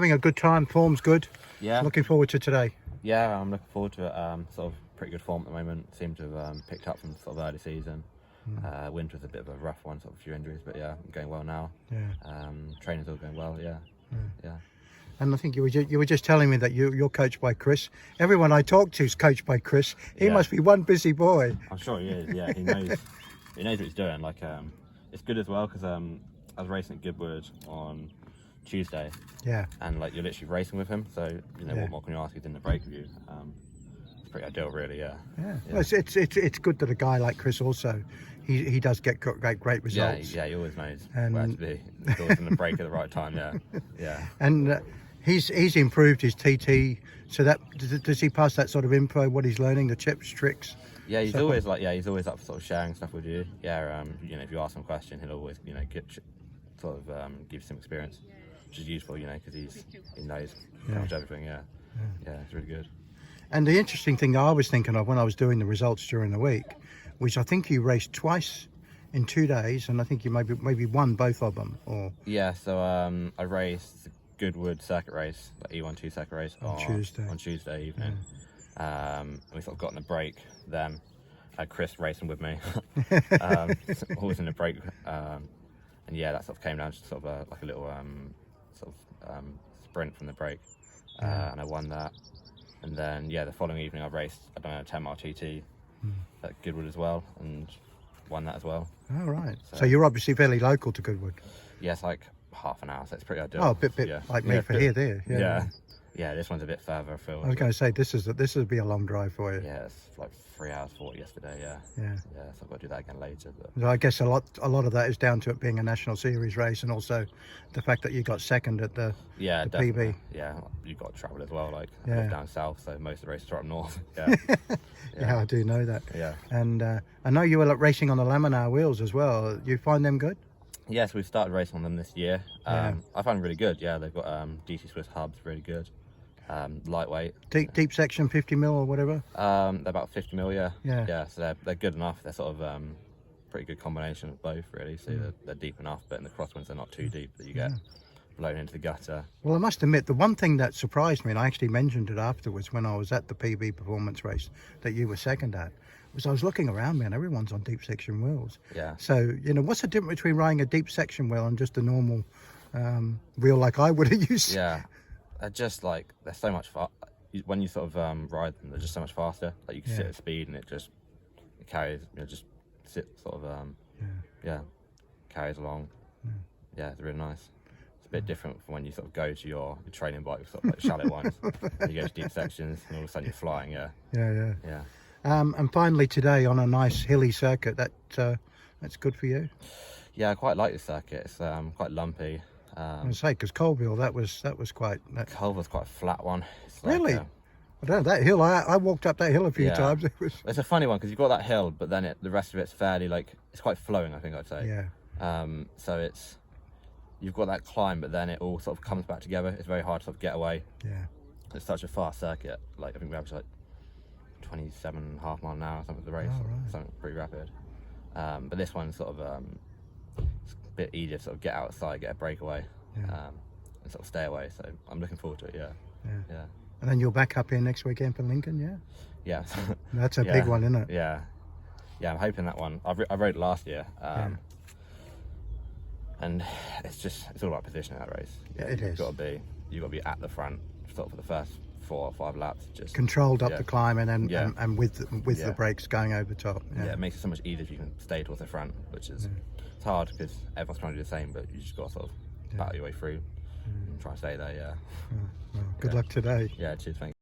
Having a good time, form's good. Yeah. Looking forward to today. Yeah, I'm looking forward to it. Sort of pretty good form at the moment. Seem to have picked up from sort of early season. Winter's a bit of a rough one, sort of a few injuries, but yeah, I'm going well now. Yeah. Training's all going well. Yeah. And I think you were just telling me that you're coached by Chris. Everyone I talk to is coached by Chris. He must be one busy boy. I'm sure he is. Yeah, he knows. He knows what he's doing. Like, it's good as well because I was racing at Goodwood on Tuesday. Yeah. And like you're literally racing with him, so you know what more can you ask? He's in the break with you. It's pretty ideal, really. Yeah. Well, it's good that a guy like Chris also he does get great results. Yeah, he always knows where to be. He's always in the break at the right time. Yeah. And he's improved his TT. So that does he pass that sort of info? What he's learning, the tips, tricks. Yeah, he's always he's always up for sort of sharing stuff with you. Yeah, you know, if you ask him a question, he'll always give some experience, which is useful, you know, because he knows pretty much everything. Yeah, it's really good. And the interesting thing I was thinking of when I was doing the results during the week was I think you raced twice in 2 days, and I think you maybe won both of them. Or yeah, so I raced the Goodwood circuit race, the E12 circuit race on Tuesday evening. And we sort of got in a break then. Had Chris racing with me, always in the break. And yeah, that sort of came down to sort of like a little sprint from the break, and I won that. And then yeah, the following evening I raced a 10-mile TT at Goodwood as well, and won that as well. Oh right. So you're obviously fairly local to Goodwood. Yeah, it's like half an hour, so it's pretty ideal. Oh, a bit like me for here, there. Yeah, this one's a bit further afield. I was going to say this would be a long drive for you. Yeah, it's like 3 hours 40 yesterday. Yeah. So I've got to do that again later. But so I guess a lot of that is down to it being a national series race, and also the fact that you got second at the PB. Yeah, you've got to travel as well. Like I live down south, so most of the races are up north. Yeah, I do know that. Yeah. And I know you were racing on the Laminar wheels as well. You find them good? Yes, we've started racing on them this year. I find them really good. Yeah, they've got DC Swiss hubs, really good. Lightweight. Deep section 50 mil or whatever? They're about 50 mil, yeah. Yeah. So they're good enough. They're sort of pretty good combination of both, really. So they're deep enough, but in the crosswinds they're not too deep that you get blown into the gutter. Well, I must admit, the one thing that surprised me, and I actually mentioned it afterwards when I was at the PB performance race that you were second at, was I was looking around me and everyone's on deep section wheels. Yeah. So, you know, what's the difference between riding a deep section wheel and just a normal wheel like I would have used? Yeah. They're just like, they're so much when you sort of ride them, they're just so much faster. Like you can sit at speed and it carries, you know, just sit sort of, carries along. Yeah, it's really nice. It's a bit different from when you sort of go to your training bike, sort of like shallow ones. And you go to deep sections and all of a sudden you're flying, Yeah. And finally today on a nice hilly circuit, that's good for you. Yeah, I quite like this circuit. It's quite lumpy. I was say because Colville, that was quite. Colville's quite a flat one. It's really? Like, I don't know that hill. I walked up that hill a few times. It's a funny one because you've got that hill, but then the rest of it's fairly it's quite flowing. I think I'd say. Yeah. So you've got that climb, but then it all sort of comes back together. It's very hard to sort of get away. Yeah. It's such a fast circuit. Like I think we average like 27.5 mile an hour or something for the race. Oh, right. Something pretty rapid. But this one's sort of it's a bit easier to sort of get outside, get a breakaway, and sort of stay away. So I'm looking forward to it. Yeah. And then you're back up here next weekend for Lincoln, Yeah. That's a big one, isn't it? Yeah. I'm hoping that one. I rode it last year. And it's all about position in that race. It is. You've got to be at the front sort of for the first 4 or 5 laps. Just controlled up the climb and with the brakes going over the top. Yeah, it makes it so much easier if you can stay towards the front, which is it's hard because everyone's trying to do the same, but you just got to sort of battle your way through and try and stay there. Well, good luck today. Yeah, cheers, thanks.